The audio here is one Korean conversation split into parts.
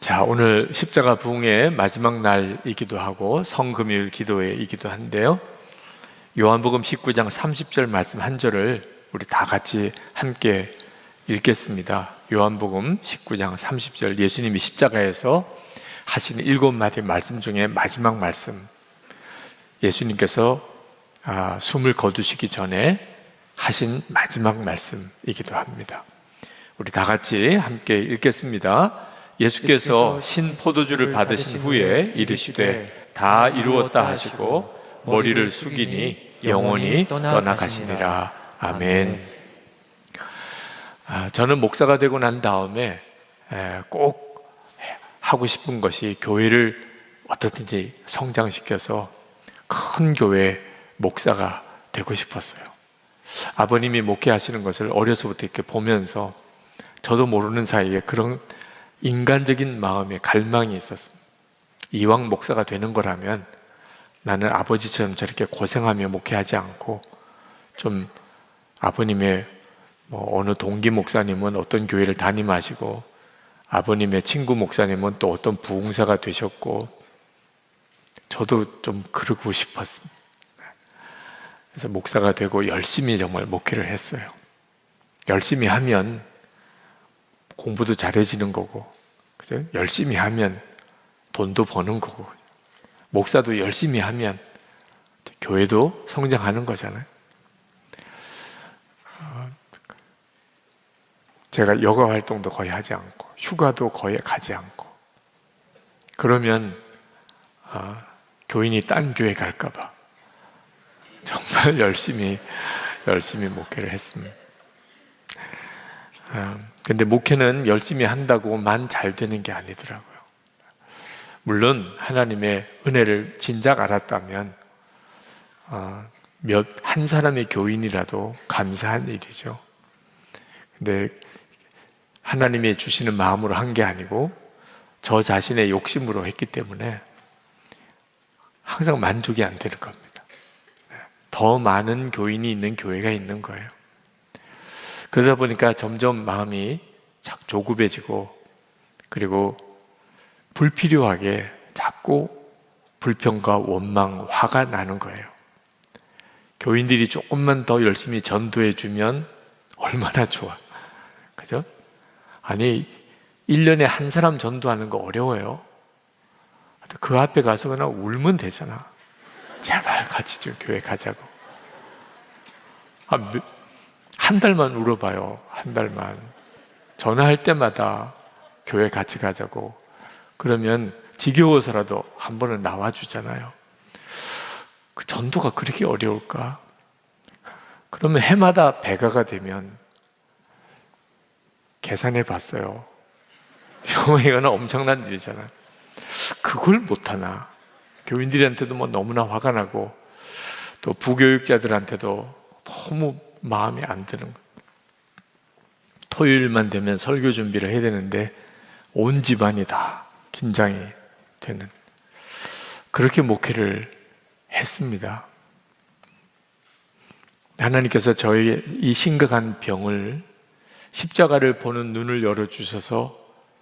자, 오늘 십자가 부흥의 마지막 날이기도 하고 성금요일 기도회이기도 한데요. 요한복음 19장 30절 말씀 한 절을 우리 다 같이 함께 읽겠습니다. 요한복음 19장 30절, 예수님이 십자가에서 하신 7마디 말씀 중에 마지막 말씀, 예수님께서 숨을 거두시기 전에 하신 마지막 말씀이기도 합니다. 우리 다 같이 함께 읽겠습니다. 예수께서 신 포도주를 받으신 후에 이르시되 다 이루었다 하시고 머리를 숙이니 영원히 떠나가시니라. 아멘. 저는 목사가 되고 난 다음에 꼭 하고 싶은 것이 교회를 어떻든지 성장시켜서 큰 교회 목사가 되고 싶었어요. 아버님이 목회하시는 것을 어려서부터 이렇게 보면서 저도 모르는 사이에 그런 인간적인 마음의 갈망이 있었습니다. 이왕 목사가 되는 거라면 나는 아버지처럼 저렇게 고생하며 목회하지 않고 좀 아버님의 어느 동기 목사님은 어떤 교회를 담임하시고 아버님의 친구 목사님은 또 어떤 부흥사가 되셨고 저도 좀 그러고 싶었습니다. 그래서 목사가 되고 열심히 정말 목회를 했어요. 열심히 하면 공부도 잘해지는 거고, 그죠? 열심히 하면 돈도 버는 거고, 목사도 열심히 하면 교회도 성장하는 거잖아요. 제가 여가 활동도 거의 하지 않고, 휴가도 거의 가지 않고, 그러면 교인이 딴 교회 갈까봐 정말 열심히 목회를 했습니다. 근데 목회는 열심히 한다고만 잘 되는 게 아니더라고요. 물론 하나님의 은혜를 진작 알았다면 한 사람의 교인이라도 감사한 일이죠. 근데 하나님이 주시는 마음으로 한 게 아니고 저 자신의 욕심으로 했기 때문에 항상 만족이 안 되는 겁니다. 더 많은 교인이 있는 교회가 있는 거예요. 그러다 보니까 점점 마음이 조급해지고 그리고 불필요하게 자꾸 불평과 원망, 화가 나는 거예요. 교인들이 조금만 더 열심히 전도해주면 얼마나 좋아. 그죠? 아니, 1년에 한 사람 전도하는 거 어려워요. 그 앞에 가서 그냥 울면 되잖아. 제발 같이 좀 교회 가자고. 한 달만 울어봐요. 한 달만. 전화할 때마다 교회 같이 가자고. 그러면 지겨워서라도 한 번은 나와주잖아요. 그 전도가 그렇게 어려울까? 그러면 해마다 배가가 되면 계산해 봤어요. 이거는 엄청난 일이잖아요. 그걸 못하나? 교인들한테도 너무나 화가 나고 또 부교육자들한테도 너무 마음이 안 드는 거예요. 토요일만 되면 설교 준비를 해야 되는데 온 집안이 다 긴장이 되는 그렇게 목회를 했습니다. 하나님께서 저의 이 심각한 병을 십자가를 보는 눈을 열어주셔서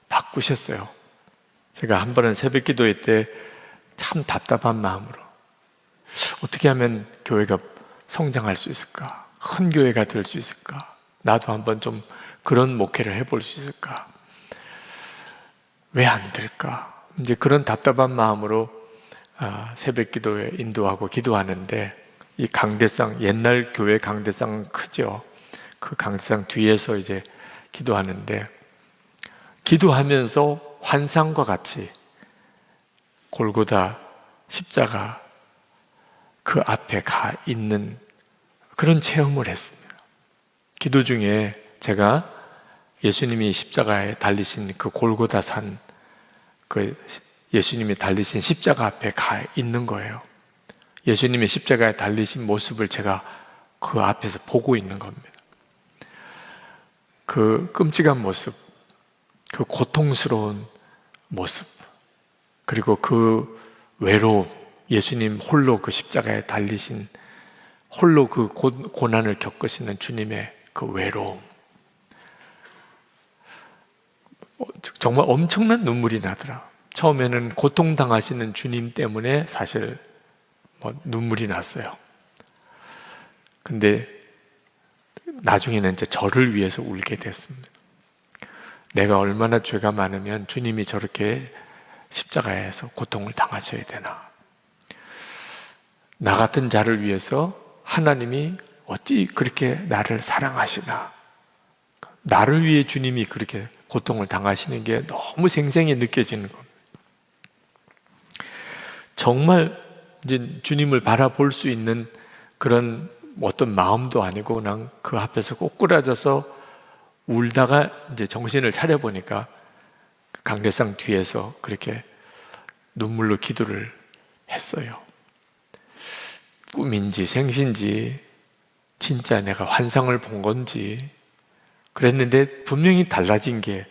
바꾸셨어요. 제가 한 번은 새벽 기도회 때 참 답답한 마음으로 어떻게 하면 교회가 성장할 수 있을까? 큰 교회가 될 수 있을까? 나도 한번 좀 그런 목회를 해볼 수 있을까? 왜 안 될까? 이제 그런 답답한 마음으로 새벽 기도에 인도하고 기도하는데 이 강대상, 옛날 교회 강대상 크죠? 그 강대상 뒤에서 이제 기도하는데 기도하면서 환상과 같이 골고다 십자가 그 앞에 가 있는 그런 체험을 했습니다. 기도 중에 제가 예수님이 십자가에 달리신 그 골고다 산, 그 예수님이 달리신 십자가 앞에 가 있는 거예요. 예수님의 십자가에 달리신 모습을 제가 그 앞에서 보고 있는 겁니다. 그 끔찍한 모습, 그 고통스러운 모습, 그리고 그 외로움, 예수님 홀로 그 십자가에 달리신 홀로 그 고난을 겪으시는 주님의 그 외로움, 정말 엄청난 눈물이 나더라. 처음에는 고통당하시는 주님 때문에 사실 눈물이 났어요. 근데 나중에는 이제 저를 위해서 울게 됐습니다. 내가 얼마나 죄가 많으면 주님이 저렇게 십자가에서 고통을 당하셔야 되나. 나 같은 자를 위해서 하나님이 어찌 그렇게 나를 사랑하시나. 나를 위해 주님이 그렇게 고통을 당하시는 게 너무 생생히 느껴지는 겁니다. 정말 이제 주님을 바라볼 수 있는 그런 어떤 마음도 아니고 그냥 그 앞에서 꼬꾸라져서 울다가 이제 정신을 차려보니까 강대상 뒤에서 그렇게 눈물로 기도를 했어요. 꿈인지 생신지 진짜 내가 환상을 본 건지 그랬는데 분명히 달라진 게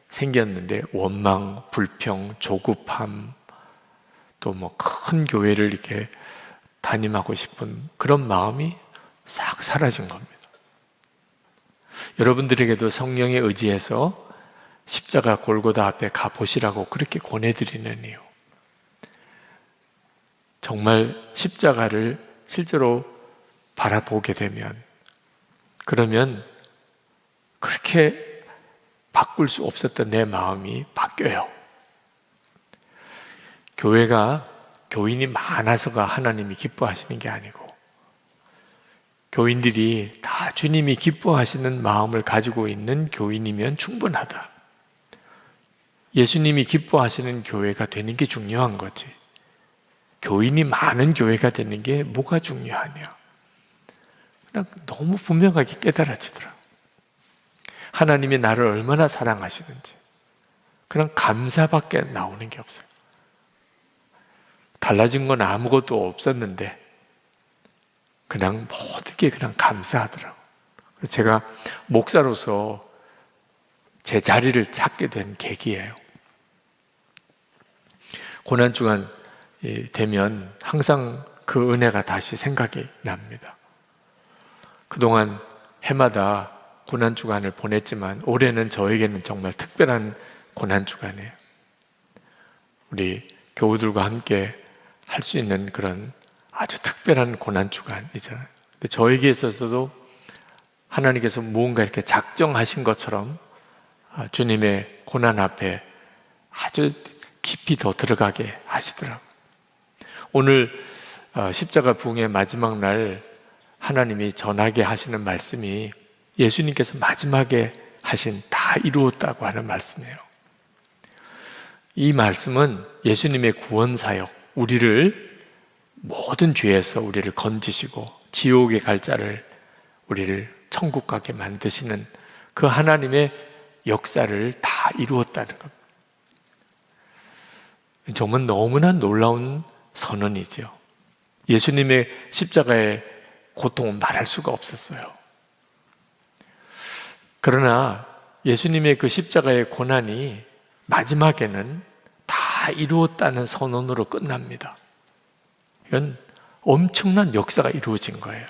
생겼는데 원망, 불평, 조급함 또 뭐 큰 교회를 이렇게 담임하고 싶은 그런 마음이 싹 사라진 겁니다. 여러분들에게도 성령에 의지해서 십자가 골고다 앞에 가보시라고 그렇게 권해드리는 이유. 정말 십자가를 실제로 바라보게 되면 그러면 그렇게 바꿀 수 없었던 내 마음이 바뀌어요. 교회가 교인이 많아서가 하나님이 기뻐하시는 게 아니고 교인들이 다 주님이 기뻐하시는 마음을 가지고 있는 교인이면 충분하다. 예수님이 기뻐하시는 교회가 되는 게 중요한 거지. 교인이 많은 교회가 되는 게 뭐가 중요하냐. 그냥 너무 분명하게 깨달아지더라. 하나님이 나를 얼마나 사랑하시는지. 그냥 감사밖에 나오는 게 없어요. 달라진 건 아무것도 없었는데 그냥 모든 게 그냥 감사하더라고요. 제가 목사로서 제 자리를 찾게 된 계기예요. 고난주간 되면 항상 그 은혜가 다시 생각이 납니다. 그동안 해마다 고난주간을 보냈지만 올해는 저에게는 정말 특별한 고난주간이에요. 우리 교우들과 함께 할 수 있는 그런 아주 특별한 고난주간이잖아요. 근데 저에게 있어서도 하나님께서 무언가 이렇게 작정하신 것처럼 주님의 고난 앞에 아주 깊이 더 들어가게 하시더라고요. 오늘 십자가 부흥의 마지막 날 하나님이 전하게 하시는 말씀이 예수님께서 마지막에 하신 다 이루었다고 하는 말씀이에요. 이 말씀은 예수님의 구원사역, 우리를 모든 죄에서 우리를 건지시고 지옥에 갈 자를 우리를 천국 가게 만드시는 그 하나님의 역사를 다 이루었다는 겁니다. 정말 너무나 놀라운 선언이죠. 예수님의 십자가의 고통은 말할 수가 없었어요. 그러나 예수님의 그 십자가의 고난이 마지막에는 다 이루었다는 선언으로 끝납니다. 이건 엄청난 역사가 이루어진 거예요.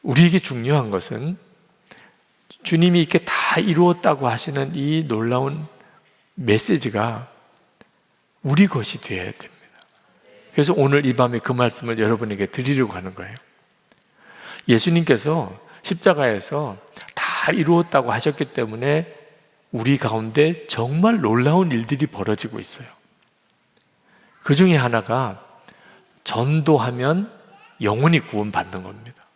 우리에게 중요한 것은 주님이 이렇게 다 이루었다고 하시는 이 놀라운 메시지가 우리 것이 되어야 됩니다. 그래서 오늘 이 밤에 그 말씀을 여러분에게 드리려고 하는 거예요. 예수님께서 십자가에서 다 이루었다고 하셨기 때문에 우리 가운데 정말 놀라운 일들이 벌어지고 있어요. 그 중에 하나가 전도하면 영혼이 구원받는 겁니다.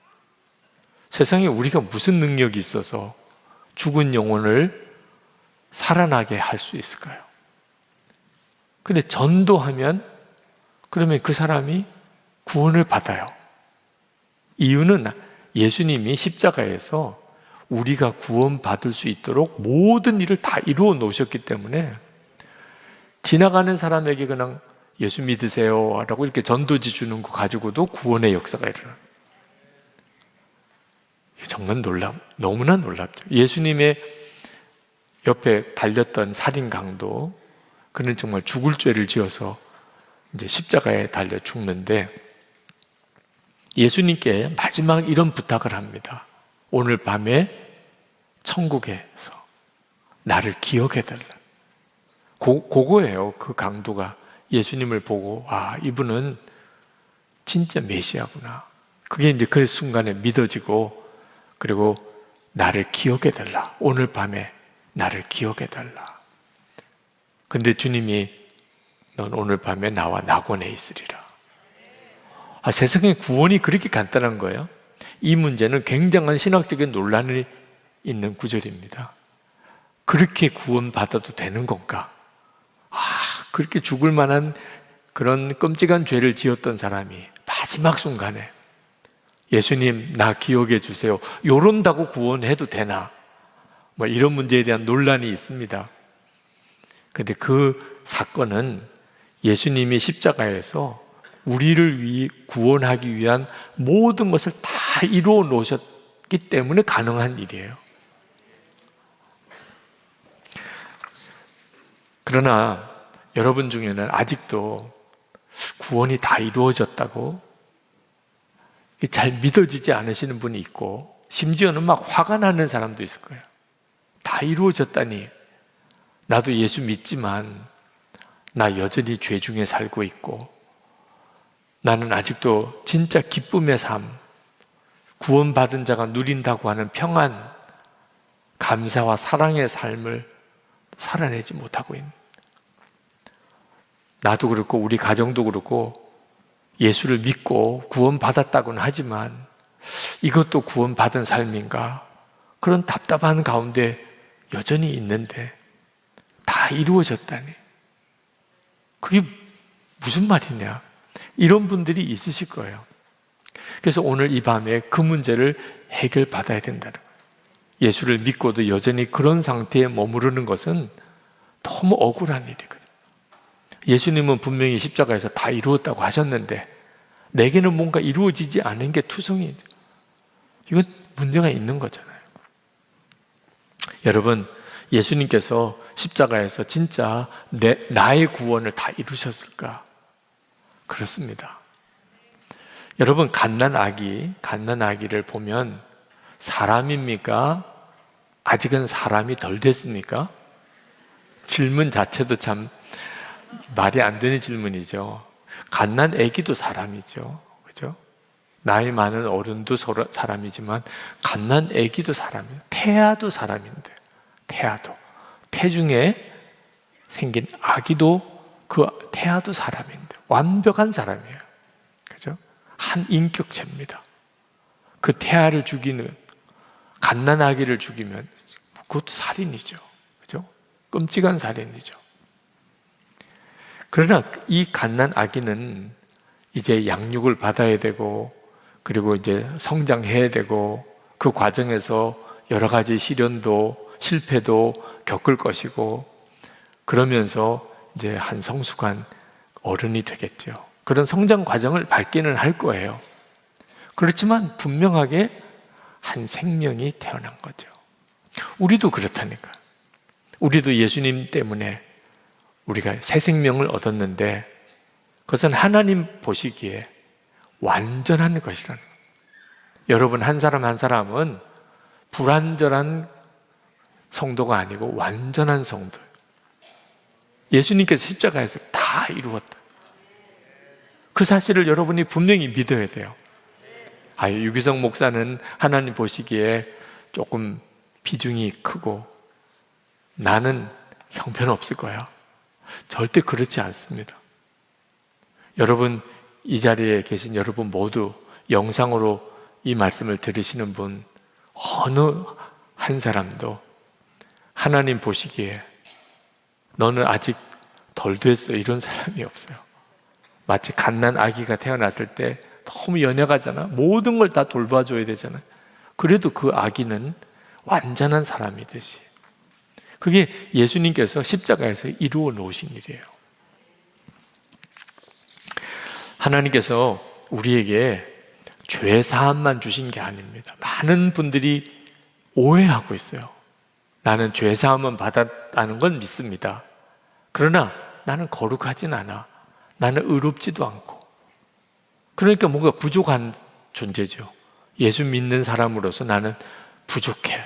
세상에 우리가 무슨 능력이 있어서 죽은 영혼을 살아나게 할 수 있을까요? 근데 전도하면 그러면 그 사람이 구원을 받아요. 이유는 예수님이 십자가에서 우리가 구원받을 수 있도록 모든 일을 다 이루어 놓으셨기 때문에 지나가는 사람에게 그냥 예수 믿으세요 라고 이렇게 전도지 주는 거 가지고도 구원의 역사가 일어나요. 정말 너무나 놀랍죠. 예수님의 옆에 달렸던 살인강도 그는 정말 죽을 죄를 지어서 이제 십자가에 달려 죽는데 예수님께 마지막 이런 부탁을 합니다. 오늘 밤에 천국에서 나를 기억해달라. 그거예요. 그 강도가. 예수님을 보고 이분은 진짜 메시아구나. 그게 이제 그 순간에 믿어지고, 그리고 나를 기억해달라. 오늘 밤에 나를 기억해달라. 근데 주님이 넌 오늘 밤에 나와 낙원에 있으리라. 세상에 구원이 그렇게 간단한 거예요. 이 문제는 굉장한 신학적인 논란이 있는 구절입니다. 그렇게 구원받아도 되는 건가? 그렇게 죽을 만한 그런 끔찍한 죄를 지었던 사람이 마지막 순간에 예수님 나 기억해 주세요, 요런다고 구원해도 되나? 이런 문제에 대한 논란이 있습니다. 근데 그 사건은 예수님이 십자가에서 우리를 구원하기 위한 모든 것을 다 이루어 놓으셨기 때문에 가능한 일이에요. 그러나 여러분 중에는 아직도 구원이 다 이루어졌다고 잘 믿어지지 않으시는 분이 있고, 심지어는 막 화가 나는 사람도 있을 거예요. 다 이루어졌다니, 나도 예수 믿지만 나 여전히 죄 중에 살고 있고, 나는 아직도 진짜 기쁨의 삶, 구원받은 자가 누린다고 하는 평안, 감사와 사랑의 삶을 살아내지 못하고 있는, 나도 그렇고 우리 가정도 그렇고 예수를 믿고 구원받았다고는 하지만 이것도 구원받은 삶인가? 그런 답답한 가운데 여전히 있는데 다 이루어졌다니, 그게 무슨 말이냐? 이런 분들이 있으실 거예요. 그래서 오늘 이 밤에 그 문제를 해결받아야 된다는 거예요. 예수를 믿고도 여전히 그런 상태에 머무르는 것은 너무 억울한 일이거든요. 예수님은 분명히 십자가에서 다 이루었다고 하셨는데 내게는 뭔가 이루어지지 않은 게 투성이죠. 이건 문제가 있는 거잖아요. 여러분, 예수님께서 십자가에서 진짜 나의 구원을 다 이루셨을까? 그렇습니다. 여러분, 갓난아기를 보면 사람입니까? 아직은 사람이 덜 됐습니까? 질문 자체도 참 말이 안 되는 질문이죠. 갓난아기도 사람이죠. 그죠? 나이 많은 어른도 사람이지만 갓난아기도 사람이에요. 태아도 사람인데, 태중에 생긴 아기도 그 태아도 사람인데 완벽한 사람이에요. 그죠? 한 인격체입니다. 그 태아를 죽이는, 갓난아기를 죽이면 그것도 살인이죠. 그죠? 끔찍한 살인이죠. 그러나 이 갓난아기는 이제 양육을 받아야 되고, 그리고 이제 성장해야 되고, 그 과정에서 여러 가지 시련도 실패도 겪을 것이고, 그러면서 이제 한 성숙한 어른이 되겠죠. 그런 성장 과정을 밟기는 할 거예요. 그렇지만 분명하게 한 생명이 태어난 거죠. 우리도 그렇다니까. 우리도 예수님 때문에 우리가 새 생명을 얻었는데 그것은 하나님 보시기에 완전한 것이라는 거예요. 여러분, 한 사람 한 사람은 불완전한 성도가 아니고 완전한 성도. 예수님께서 십자가에서 다 이루었다. 그 사실을 여러분이 분명히 믿어야 돼요. 유기성 목사는 하나님 보시기에 조금 비중이 크고 나는 형편없을 거야. 절대 그렇지 않습니다. 여러분, 이 자리에 계신 여러분 모두 영상으로 이 말씀을 들으시는 분 어느 한 사람도 하나님 보시기에 너는 아직 덜 됐어, 이런 사람이 없어요. 마치 갓난 아기가 태어났을 때 너무 연약하잖아. 모든 걸 다 돌봐줘야 되잖아. 그래도 그 아기는 완전한 사람이듯이, 그게 예수님께서 십자가에서 이루어 놓으신 일이에요. 하나님께서 우리에게 죄 사함만 주신 게 아닙니다. 많은 분들이 오해하고 있어요. 나는 죄 사함은 받았다는 건 믿습니다. 그러나 나는 거룩하진 않아. 나는 의롭지도 않고. 그러니까 뭔가 부족한 존재죠. 예수 믿는 사람으로서 나는 부족해.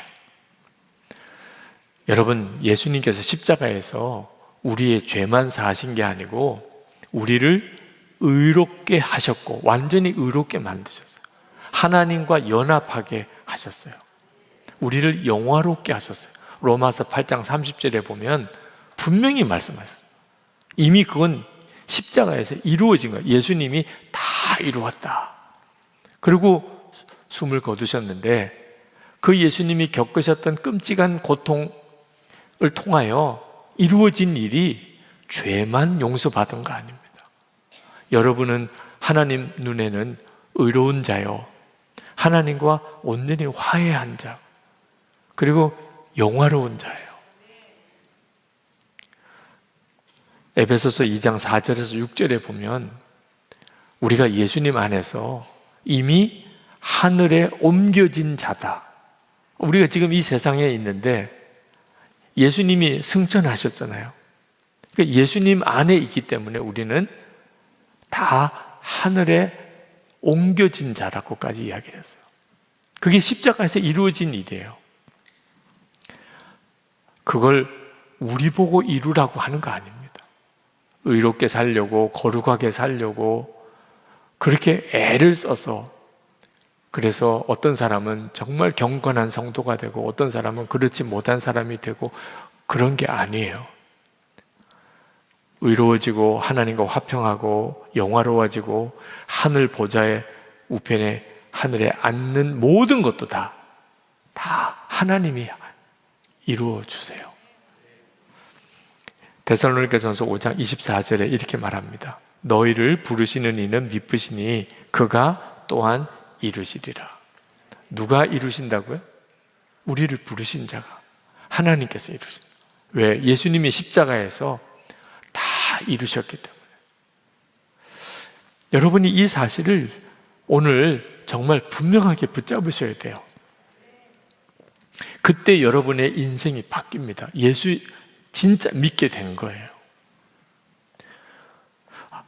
여러분, 예수님께서 십자가에서 우리의 죄만 사하신 게 아니고 우리를 의롭게 하셨고 완전히 의롭게 만드셨어요. 하나님과 연합하게 하셨어요. 우리를 영화롭게 하셨어요. 로마서 8장 30절에 보면 분명히 말씀하셨어요. 이미 그건 십자가에서 이루어진 거예요. 예수님이 다 이루었다. 그리고 숨을 거두셨는데 그 예수님이 겪으셨던 끔찍한 고통을 통하여 이루어진 일이 죄만 용서받은 거 아닙니다. 여러분은 하나님 눈에는 의로운 자요, 하나님과 온전히 화해한 자, 그리고 영화로운 자예요. 에베소서 2장 4절에서 6절에 보면 우리가 예수님 안에서 이미 하늘에 옮겨진 자다. 우리가 지금 이 세상에 있는데 예수님이 승천하셨잖아요. 그러니까 예수님 안에 있기 때문에 우리는 다 하늘에 옮겨진 자라고까지 이야기를 했어요. 그게 십자가에서 이루어진 일이에요. 그걸 우리 보고 이루라고 하는 거 아닙니다. 의롭게 살려고, 거룩하게 살려고 그렇게 애를 써서, 그래서 어떤 사람은 정말 경건한 성도가 되고 어떤 사람은 그렇지 못한 사람이 되고 그런 게 아니에요. 의로워지고 하나님과 화평하고 영화로워지고 하늘 보좌의 우편에 하늘에 앉는 모든 것도 다 하나님이 이루어 주세요. 데살로니가전서 5장 24절에 이렇게 말합니다. 너희를 부르시는 이는 미쁘시니 그가 또한 이루시리라. 누가 이루신다고요? 우리를 부르신 자가, 하나님께서 이루신다. 왜? 예수님이 십자가에서 다 이루셨기 때문에. 여러분이 이 사실을 오늘 정말 분명하게 붙잡으셔야 돼요. 그때 여러분의 인생이 바뀝니다. 예수 진짜 믿게 된 거예요.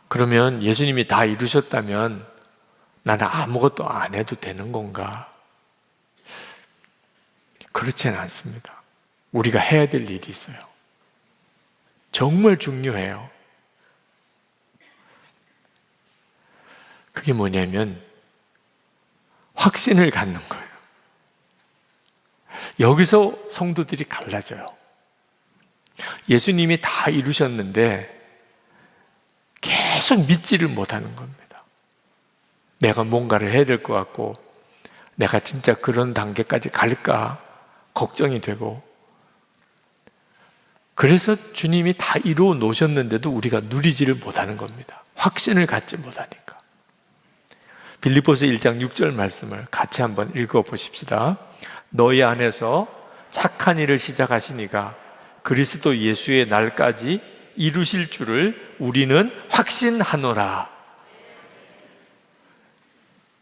그러면 예수님이 다 이루셨다면 나는 아무것도 안 해도 되는 건가? 그렇지는 않습니다. 우리가 해야 될 일이 있어요. 정말 중요해요. 그게 뭐냐면 확신을 갖는 거예요. 여기서 성도들이 갈라져요. 예수님이 다 이루셨는데 계속 믿지를 못하는 겁니다. 내가 뭔가를 해야 될 것 같고 내가 진짜 그런 단계까지 갈까 걱정이 되고, 그래서 주님이 다 이루어 놓으셨는데도 우리가 누리지를 못하는 겁니다. 확신을 갖지 못하니까. 빌립보서 1장 6절 말씀을 같이 한번 읽어보십시다. 너희 안에서 착한 일을 시작하시니가 그리스도 예수의 날까지 이루실 줄을 우리는 확신하노라.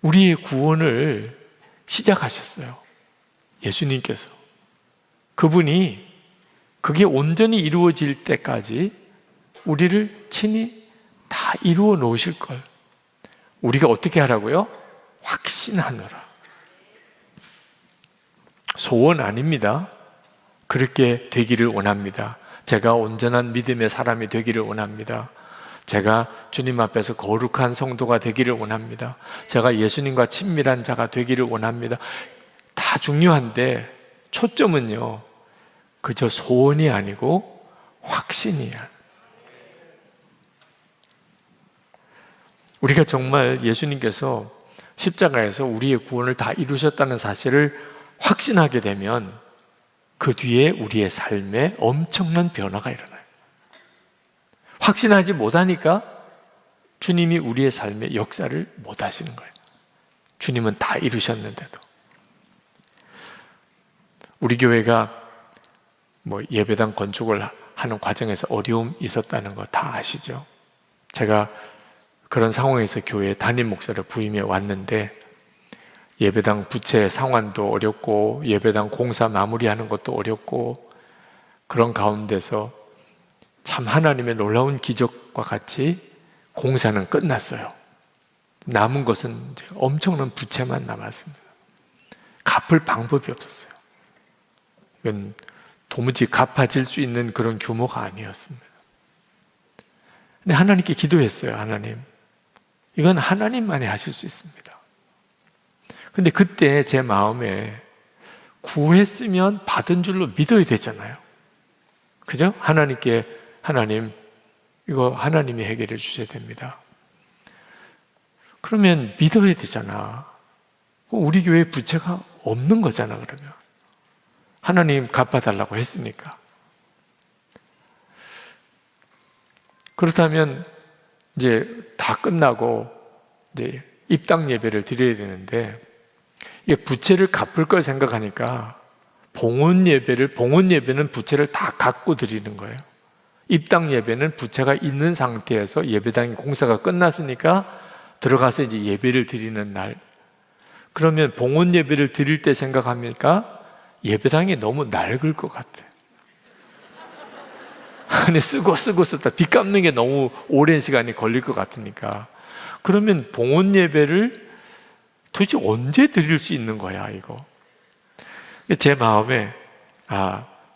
우리의 구원을 시작하셨어요. 예수님께서. 그분이 그게 온전히 이루어질 때까지 우리를 친히 다 이루어 놓으실 걸 우리가 어떻게 하라고요? 확신하노라. 소원 아닙니다. 그렇게 되기를 원합니다. 제가 온전한 믿음의 사람이 되기를 원합니다. 제가 주님 앞에서 거룩한 성도가 되기를 원합니다. 제가 예수님과 친밀한 자가 되기를 원합니다. 다 중요한데 초점은요, 그저 소원이 아니고 확신이야. 우리가 정말 예수님께서 십자가에서 우리의 구원을 다 이루셨다는 사실을 확신하게 되면 그 뒤에 우리의 삶에 엄청난 변화가 일어나요. 확신하지 못하니까 주님이 우리의 삶에 역사를 못 하시는 거예요. 주님은 다 이루셨는데도. 우리 교회가 예배당 건축을 하는 과정에서 어려움이 있었다는 거 다 아시죠? 제가 그런 상황에서 교회에 담임 목사를 부임해 왔는데 예배당 부채 상환도 어렵고 예배당 공사 마무리하는 것도 어렵고, 그런 가운데서 참 하나님의 놀라운 기적과 같이 공사는 끝났어요. 남은 것은 이제 엄청난 부채만 남았습니다. 갚을 방법이 없었어요. 이건 도무지 갚아질 수 있는 그런 규모가 아니었습니다. 근데 하나님께 기도했어요. 하나님, 이건 하나님만이 하실 수 있습니다. 근데 그때 제 마음에 구했으면 받은 줄로 믿어야 되잖아요. 그죠? 하나님께, 하나님, 이거 하나님이 해결해 주셔야 됩니다. 그러면 믿어야 되잖아. 우리 교회에 부채가 없는 거잖아, 그러면. 하나님 갚아달라고 했으니까. 그렇다면 이제 다 끝나고 이제 입당 예배를 드려야 되는데, 이게 부채를 갚을 걸 생각하니까 봉헌 예배는 부채를 다 갚고 드리는 거예요. 입당 예배는 부채가 있는 상태에서 예배당 공사가 끝났으니까 들어가서 이제 예배를 드리는 날. 그러면 봉헌 예배를 드릴 때 생각하니까 예배당이 너무 낡을 것 같아. 아니, 쓰고 쓰다 빚 갚는 게 너무 오랜 시간이 걸릴 것 같으니까. 그러면 봉헌 예배를 도대체 언제 드릴 수 있는 거야, 이거? 제 마음에,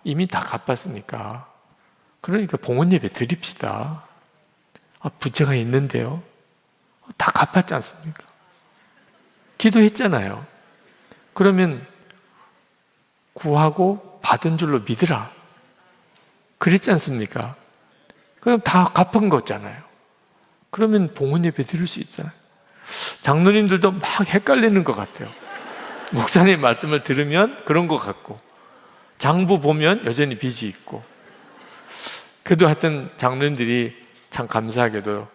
이미 다 갚았으니까. 그러니까 봉헌 예배 드립시다. 부채가 있는데요. 다 갚았지 않습니까? 기도했잖아요. 그러면 구하고 받은 줄로 믿으라. 그랬지 않습니까? 그럼 다 갚은 거잖아요. 그러면 봉헌 예배 드릴 수 있잖아요. 장로님들도 막 헷갈리는 것 같아요. 목사님 말씀을 들으면 그런 것 같고, 장부 보면 여전히 빚이 있고. 그래도 하여튼 장로님들이 참 감사하게도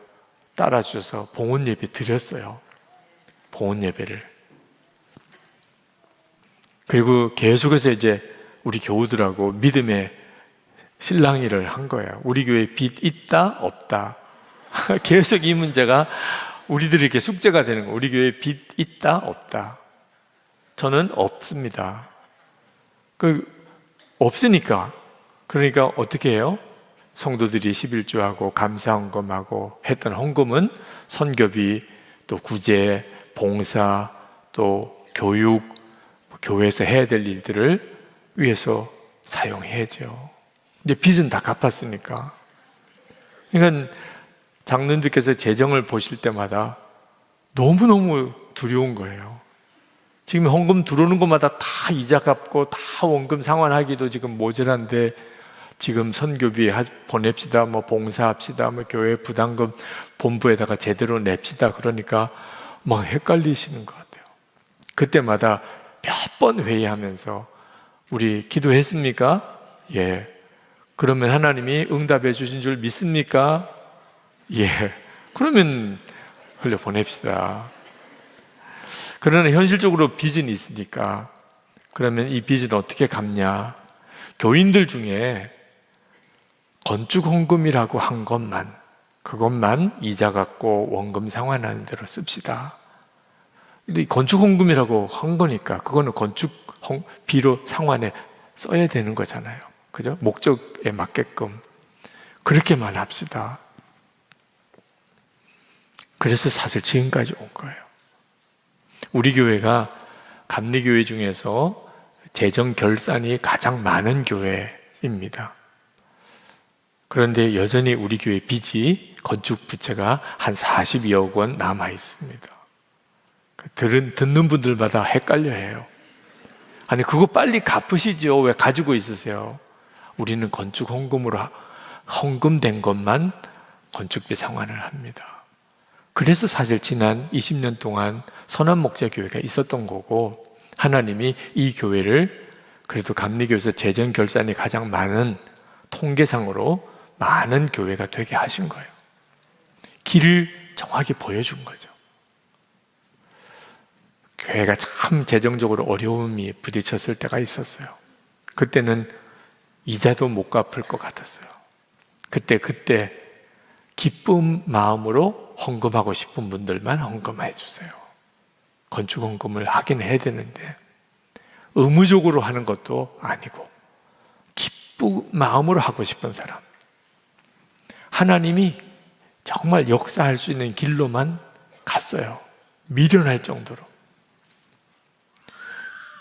따라주셔서 봉헌 예배 드렸어요. 봉헌 예배를. 그리고 계속해서 이제 우리 교우들하고 믿음의 실랑이를 한 거예요. 우리 교회에 빚 있다 없다. 계속 이 문제가 우리들에게 숙제가 되는 거예요. 우리 교회에 빚 있다 없다. 저는 없습니다. 없으니까. 그러니까 어떻게 해요? 성도들이 11조하고 감사헌금하고 했던 헌금은 선교비, 또 구제, 봉사, 또 교육, 교회에서 해야 될 일들을 위해서 사용해야죠. 이제 빚은 다 갚았으니까. 그러니까 장로님들께서 재정을 보실 때마다 너무너무 두려운 거예요. 지금 헌금 들어오는 것마다 다 이자 갚고 다 원금 상환하기도 지금 모자란데, 지금 선교비 보냅시다, 뭐 봉사합시다, 뭐 교회 부담금 본부에다가 제대로 냅시다. 그러니까 막 헷갈리시는 것 같아요. 그때마다 몇 번 회의하면서, 우리 기도했습니까? 예. 그러면 하나님이 응답해 주신 줄 믿습니까? 예. 그러면 흘려 보냅시다. 그러나 현실적으로 빚은 있으니까, 그러면 이 빚은 어떻게 갚냐? 교인들 중에 건축 헌금이라고 한 것만, 그것만 이자 갚고 원금 상환하는 대로 씁시다. 근데 이 건축 헌금이라고 한 거니까 그거는 건축 비로 상환에 써야 되는 거잖아요. 그죠? 목적에 맞게끔 그렇게만 합시다. 그래서 사실 지금까지 온 거예요. 우리 교회가 감리교회 중에서 재정 결산이 가장 많은 교회입니다. 그런데 여전히 우리 교회 빚이, 건축 부채가 한 42억 원 남아 있습니다. 듣는 분들마다 헷갈려해요. 아니, 그거 빨리 갚으시죠. 왜 가지고 있으세요? 우리는 건축 헌금으로 헌금된 것만 건축비 상환을 합니다. 그래서 사실 지난 20년 동안 선한 목자 교회가 있었던 거고, 하나님이 이 교회를 그래도 감리교에서 재정 결산이 가장 많은, 통계상으로 많은 교회가 되게 하신 거예요. 길을 정확히 보여준 거죠. 교회가 참 재정적으로 어려움이 부딪혔을 때가 있었어요. 그때는 이자도 못 갚을 것 같았어요. 그때 기쁜 마음으로 헌금하고 싶은 분들만 헌금해 주세요. 건축 헌금을 하긴 해야 되는데 의무적으로 하는 것도 아니고 기쁜 마음으로 하고 싶은 사람, 하나님이 정말 역사할 수 있는 길로만 갔어요. 미련할 정도로.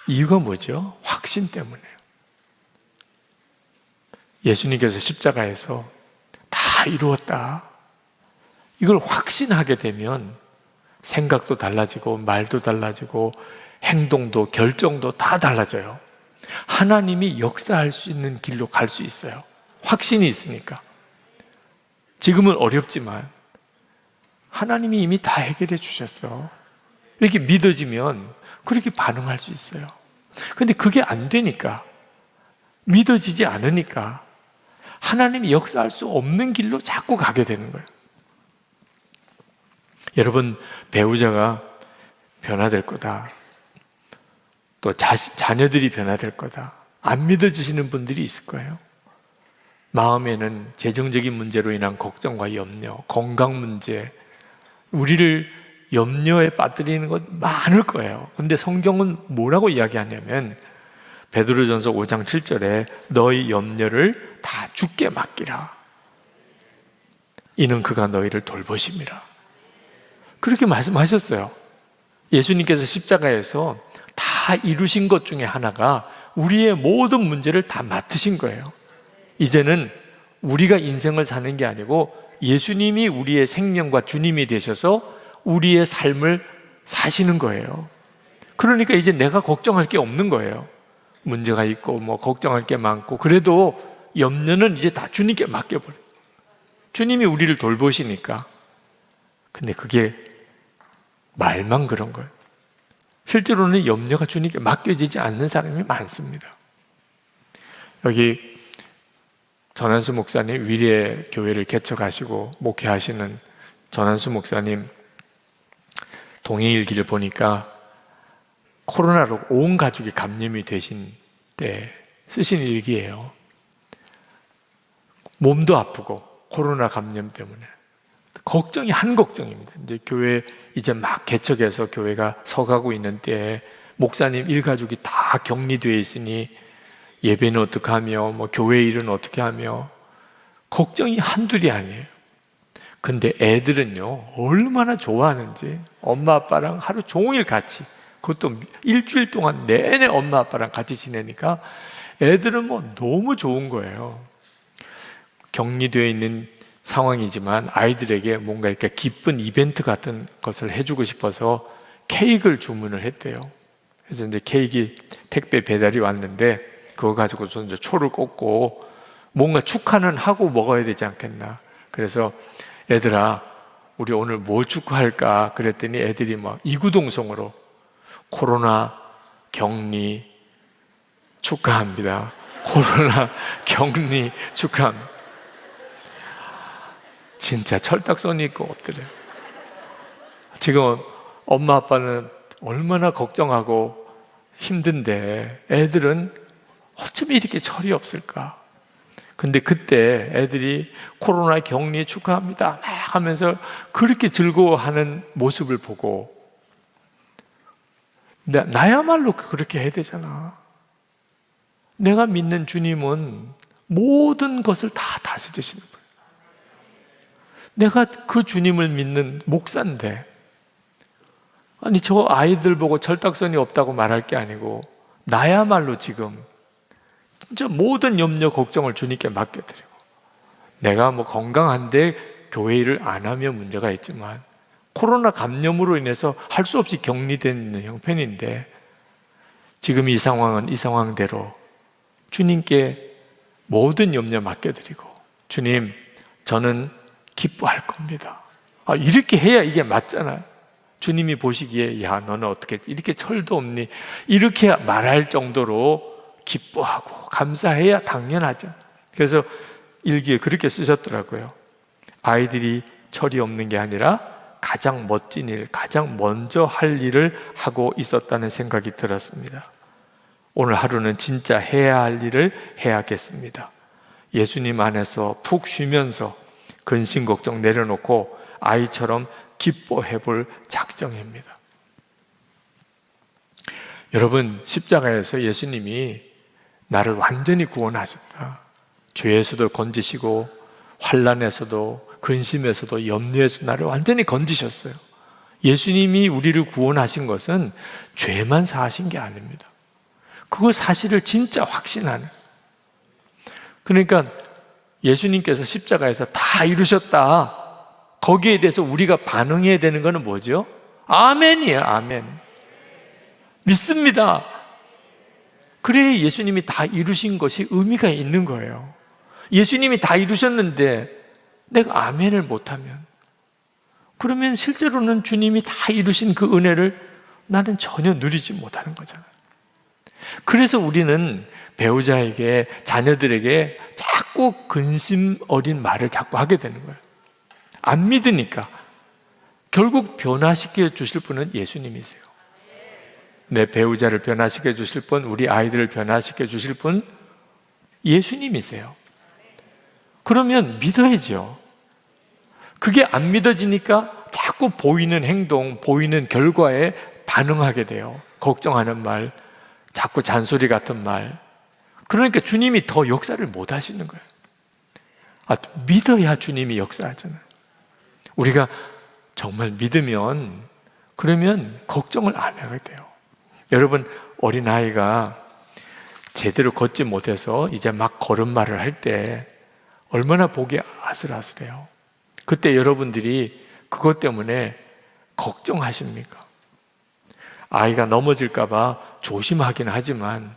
이유가 뭐죠? 확신 때문에요. 예수님께서 십자가에서 다 이루었다, 이걸 확신하게 되면 생각도 달라지고 말도 달라지고 행동도 결정도 다 달라져요. 하나님이 역사할 수 있는 길로 갈 수 있어요. 확신이 있으니까. 지금은 어렵지만 하나님이 이미 다 해결해 주셨어. 이렇게 믿어지면 그렇게 반응할 수 있어요. 근데 그게 안 되니까, 믿어지지 않으니까 하나님이 역사할 수 없는 길로 자꾸 가게 되는 거예요. 여러분, 배우자가 변화될 거다, 또 자녀들이 변화될 거다, 안 믿어지시는 분들이 있을 거예요. 마음에는 재정적인 문제로 인한 걱정과 염려, 건강 문제, 우리를 염려에 빠뜨리는 것 많을 거예요. 근데 성경은 뭐라고 이야기하냐면 베드로전서 5장 7절에 너희 염려를 다 주께 맡기라, 이는 그가 너희를 돌보심이라, 그렇게 말씀하셨어요. 예수님께서 십자가에서 다 이루신 것 중에 하나가 우리의 모든 문제를 다 맡으신 거예요. 이제는 우리가 인생을 사는 게 아니고 예수님이 우리의 생명과 주님이 되셔서 우리의 삶을 사시는 거예요. 그러니까 이제 내가 걱정할 게 없는 거예요. 문제가 있고 뭐 걱정할 게 많고, 그래도 염려는 이제 다 주님께 맡겨버려요. 주님이 우리를 돌보시니까. 근데 그게 말만 그런 거예요. 실제로는 염려가 주님께 맡겨지지 않는 사람이 많습니다. 여기 전한수 목사님, 위례 교회를 개척하시고 목회하시는 전한수 목사님 동행일기를 보니까 코로나로 온 가족이 감염이 되신 때 쓰신 일기예요. 몸도 아프고 코로나 감염 때문에 걱정이 한 걱정입니다. 이제 교회 이제 막 개척해서 교회가 서가고 있는 때에 목사님 일가족이 다 격리되어 있으니 예배는 어떻게 하며 뭐 교회 일은 어떻게 하며 걱정이 한둘이 아니에요. 근데 애들은요 얼마나 좋아하는지 엄마 아빠랑 하루 종일 같이, 그것도 일주일 동안 내내 엄마 아빠랑 같이 지내니까 애들은 뭐 너무 좋은 거예요. 격리되어 있는 상황이지만 아이들에게 뭔가 이렇게 기쁜 이벤트 같은 것을 해주고 싶어서 케이크를 주문을 했대요. 그래서 이제 케이크 택배 배달이 왔는데 그거 가지고서 이제 초를 꽂고 뭔가 축하는 하고 먹어야 되지 않겠나. 그래서 얘들아 우리 오늘 뭐 축하할까 그랬더니 애들이 막 이구동성으로 코로나 격리 축하합니다. 코로나 격리 축하합니다. 진짜 철딱서니 있고 없더래요. 지금 엄마 아빠는 얼마나 걱정하고 힘든데 애들은 어쩜 이렇게 철이 없을까. 근데 그때 애들이 코로나 격리 축하합니다 막 하면서 그렇게 즐거워하는 모습을 보고 나야말로 그렇게 해야 되잖아. 내가 믿는 주님은 모든 것을 다 다스리시는 거예요. 내가 그 주님을 믿는 목사인데, 아니 저 아이들 보고 철딱선이 없다고 말할 게 아니고 나야말로 지금 진짜 모든 염려 걱정을 주님께 맡겨드리고, 내가 뭐 건강한데 교회 일을 안 하면 문제가 있지만 코로나 감염으로 인해서 할 수 없이 격리된 형편인데 지금 이 상황은 이 상황대로 주님께 모든 염려 맡겨드리고, 주님 저는 기뻐할 겁니다. 이렇게 해야 이게 맞잖아요. 주님이 보시기에 야 너는 어떻게 이렇게 철도 없니, 이렇게 말할 정도로 기뻐하고 감사해야 당연하죠. 그래서 일기에 그렇게 쓰셨더라고요. 아이들이 철이 없는 게 아니라 가장 멋진 일, 가장 먼저 할 일을 하고 있었다는 생각이 들었습니다. 오늘 하루는 진짜 해야 할 일을 해야겠습니다. 예수님 안에서 푹 쉬면서 근심 걱정 내려놓고 아이처럼 기뻐해 볼 작정입니다. 여러분, 십자가에서 예수님이 나를 완전히 구원하셨다. 죄에서도 건지시고 환난에서도 근심에서도 염려에서 나를 완전히 건지셨어요. 예수님이 우리를 구원하신 것은 죄만 사하신 게 아닙니다. 그걸 사실을 진짜 확신하는. 그러니까 예수님께서 십자가에서 다 이루셨다, 거기에 대해서 우리가 반응해야 되는 것은 뭐죠? 아멘이에요. 아멘. 믿습니다. 그래야 예수님이 다 이루신 것이 의미가 있는 거예요. 예수님이 다 이루셨는데 내가 아멘을 못하면, 그러면 실제로는 주님이 다 이루신 그 은혜를 나는 전혀 누리지 못하는 거잖아요. 그래서 우리는 배우자에게, 자녀들에게 자꾸 근심 어린 말을 자꾸 하게 되는 거예요. 안 믿으니까. 결국 변화시켜 주실 분은 예수님이세요. 내 배우자를 변화시켜 주실 분, 우리 아이들을 변화시켜 주실 분 예수님이세요. 그러면 믿어야죠. 그게 안 믿어지니까 자꾸 보이는 행동, 보이는 결과에 반응하게 돼요. 걱정하는 말, 자꾸 잔소리 같은 말. 그러니까 주님이 더 역사를 못 하시는 거예요. 믿어야 주님이 역사하잖아요. 우리가 정말 믿으면, 그러면 걱정을 안 하게 돼요. 여러분, 어린아이가 제대로 걷지 못해서 이제 막 걸음마를 할 때 얼마나 보기 아슬아슬해요. 그때 여러분들이 그것 때문에 걱정하십니까? 아이가 넘어질까봐 조심하긴 하지만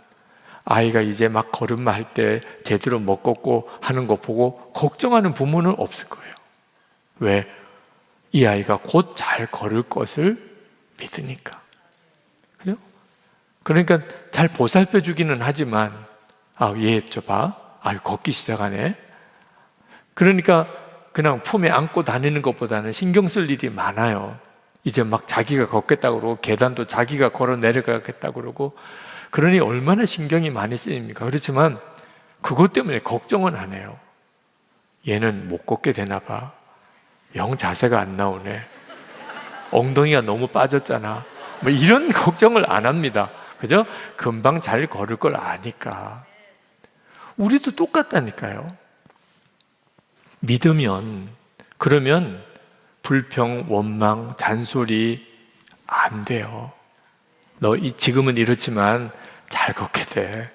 아이가 이제 막 걸음마 할 때 제대로 못 걷고 하는 거 보고 걱정하는 부모는 없을 거예요. 왜? 이 아이가 곧 잘 걸을 것을 믿으니까. 그죠? 그러니까 잘 보살펴 주기는 하지만, 얘 저 봐. 걷기 시작하네. 그러니까 그냥 품에 안고 다니는 것보다는 신경 쓸 일이 많아요. 이제 막 자기가 걷겠다고 그러고 계단도 자기가 걸어 내려가겠다고 그러고, 그러니 얼마나 신경이 많이 쓰입니까? 그렇지만 그것 때문에 걱정은 안 해요. 얘는 못 걷게 되나 봐. 영 자세가 안 나오네. 엉덩이가 너무 빠졌잖아. 뭐 이런 걱정을 안 합니다. 그죠? 금방 잘 걸을 걸 아니까. 우리도 똑같다니까요. 믿으면, 그러면 불평, 원망, 잔소리 안 돼요. 너 지금은 이렇지만 잘 걷게 돼.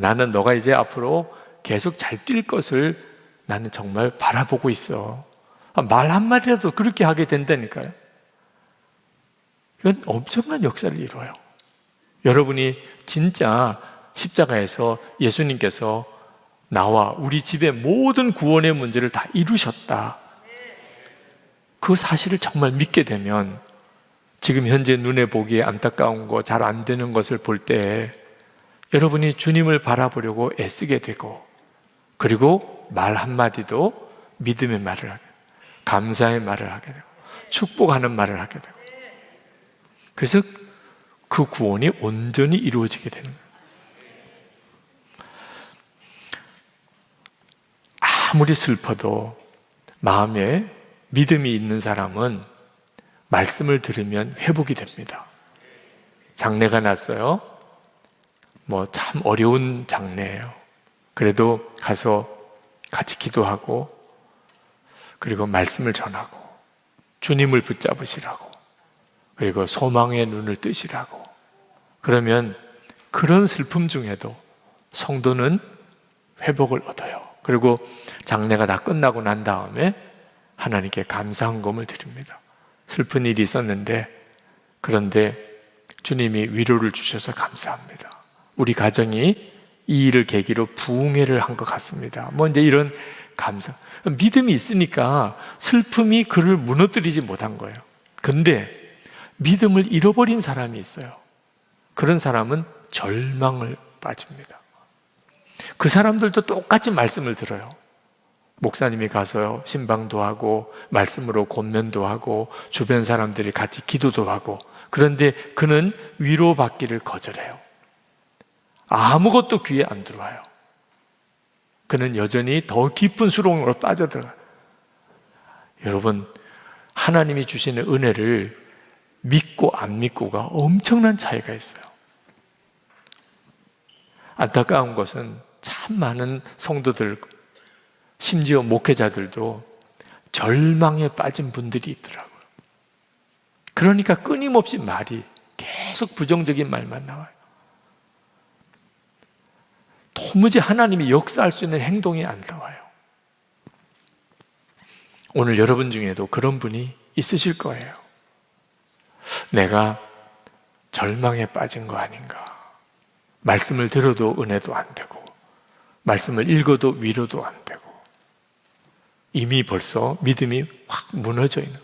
나는 너가 이제 앞으로 계속 잘 뛸 것을 나는 정말 바라보고 있어. 말 한마디라도 그렇게 하게 된다니까요. 이건 엄청난 역사를 이뤄요. 여러분이 진짜 십자가에서 예수님께서 나와 우리 집의 모든 구원의 문제를 다 이루셨다, 그 사실을 정말 믿게 되면 지금 현재 눈에 보기에 안타까운 거, 잘 안 되는 것을 볼 때 여러분이 주님을 바라보려고 애쓰게 되고, 그리고 말 한마디도 믿음의 말을 하게 되고, 감사의 말을 하게 되고, 축복하는 말을 하게 되고, 그래서 그 구원이 온전히 이루어지게 되는 거예요. 아무리 슬퍼도 마음에 믿음이 있는 사람은 말씀을 들으면 회복이 됩니다. 장례가 났어요. 참 어려운 장례예요. 그래도 가서 같이 기도하고, 그리고 말씀을 전하고, 주님을 붙잡으시라고, 그리고 소망의 눈을 뜨시라고. 그러면 그런 슬픔 중에도 성도는 회복을 얻어요. 그리고 장례가 다 끝나고 난 다음에 하나님께 감사헌금을 드립니다. 슬픈 일이 있었는데, 그런데 주님이 위로를 주셔서 감사합니다. 우리 가정이 이 일을 계기로 부흥회를 한 것 같습니다. 이제 이런 감사. 믿음이 있으니까 슬픔이 그를 무너뜨리지 못한 거예요. 근데 믿음을 잃어버린 사람이 있어요. 그런 사람은 절망을 빠집니다. 그 사람들도 똑같이 말씀을 들어요. 목사님이 가서요, 신방도 하고 말씀으로 권면도 하고 주변 사람들이 같이 기도도 하고, 그런데 그는 위로받기를 거절해요. 아무것도 귀에 안 들어와요. 그는 여전히 더 깊은 수렁으로 빠져들어요. 여러분, 하나님이 주시는 은혜를 믿고 안 믿고가 엄청난 차이가 있어요. 안타까운 것은 참 많은 성도들, 심지어 목회자들도 절망에 빠진 분들이 있더라고요. 그러니까 끊임없이 말이 계속 부정적인 말만 나와요. 도무지 하나님이 역사할 수 있는 행동이 안 나와요. 오늘 여러분 중에도 그런 분이 있으실 거예요. 내가 절망에 빠진 거 아닌가. 말씀을 들어도 은혜도 안 되고, 말씀을 읽어도 위로도 안 되고, 이미 벌써 믿음이 확 무너져 있는,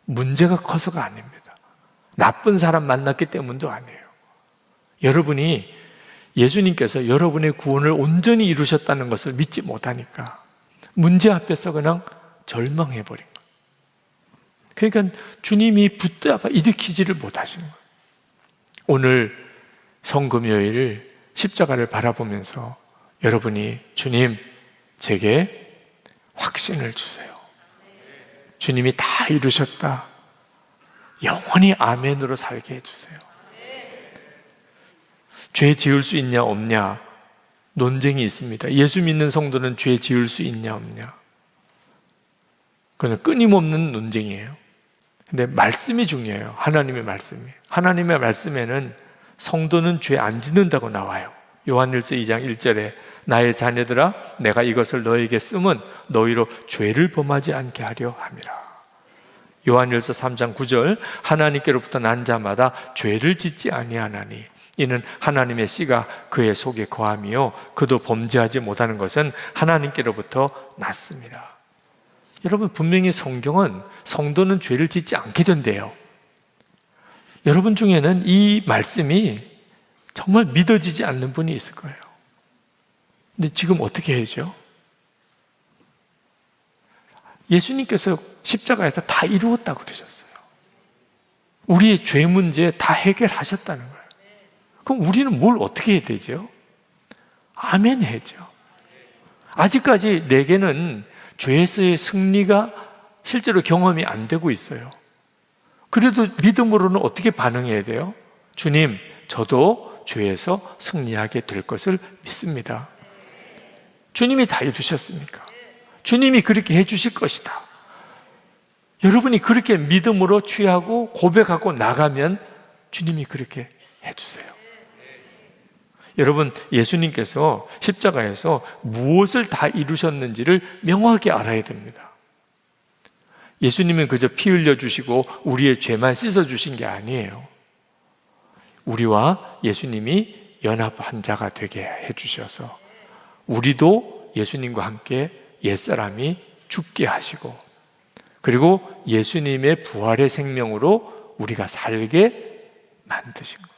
문제가 커서가 아닙니다. 나쁜 사람 만났기 때문도 아니에요. 여러분이 예수님께서 여러분의 구원을 온전히 이루셨다는 것을 믿지 못하니까 문제 앞에서 그냥 절망해버린 거예요. 그러니까 주님이 붙잡아 일으키지를 못하시는 거예요. 오늘 성금요일 십자가를 바라보면서 여러분이 주님, 제게 확신을 주세요. 주님이 다 이루셨다. 영원히 아멘으로 살게 해주세요. 죄 지을 수 있냐 없냐 논쟁이 있습니다. 예수 믿는 성도는 죄 지을 수 있냐 없냐, 그건 끊임없는 논쟁이에요. 근데 말씀이 중요해요. 하나님의 말씀이. 하나님의 말씀에는 성도는 죄 안 짓는다고 나와요. 요한일서 2장 1절에 나의 자녀들아 내가 이것을 너에게 쓰면 너희로 죄를 범하지 않게 하려 함이라. 요한일서 3장 9절 하나님께로부터 난 자마다 죄를 짓지 아니하나니 이는 하나님의 씨가 그의 속에 거함이요 그도 범죄하지 못하는 것은 하나님께로부터 났습니다. 여러분, 분명히 성경은 성도는 죄를 짓지 않게 된대요. 여러분 중에는 이 말씀이 정말 믿어지지 않는 분이 있을 거예요. 근데 지금 어떻게 해야죠? 예수님께서 십자가에서 다 이루었다고 그러셨어요. 우리의 죄 문제 다 해결하셨다는 거예요. 그럼 우리는 뭘 어떻게 해야 되죠? 아멘 해야죠. 아직까지 내게는 죄에서의 승리가 실제로 경험이 안 되고 있어요. 그래도 믿음으로는 어떻게 반응해야 돼요? 주님, 저도 죄에서 승리하게 될 것을 믿습니다. 주님이 다 해주셨으니까. 주님이 그렇게 해주실 것이다. 여러분이 그렇게 믿음으로 취하고 고백하고 나가면 주님이 그렇게 해주세요. 여러분, 예수님께서 십자가에서 무엇을 다 이루셨는지를 명확히 알아야 됩니다. 예수님은 그저 피 흘려주시고 우리의 죄만 씻어주신 게 아니에요. 우리와 예수님이 연합한 자가 되게 해주셔서 우리도 예수님과 함께 옛사람이 죽게 하시고, 그리고 예수님의 부활의 생명으로 우리가 살게 만드신 거예요.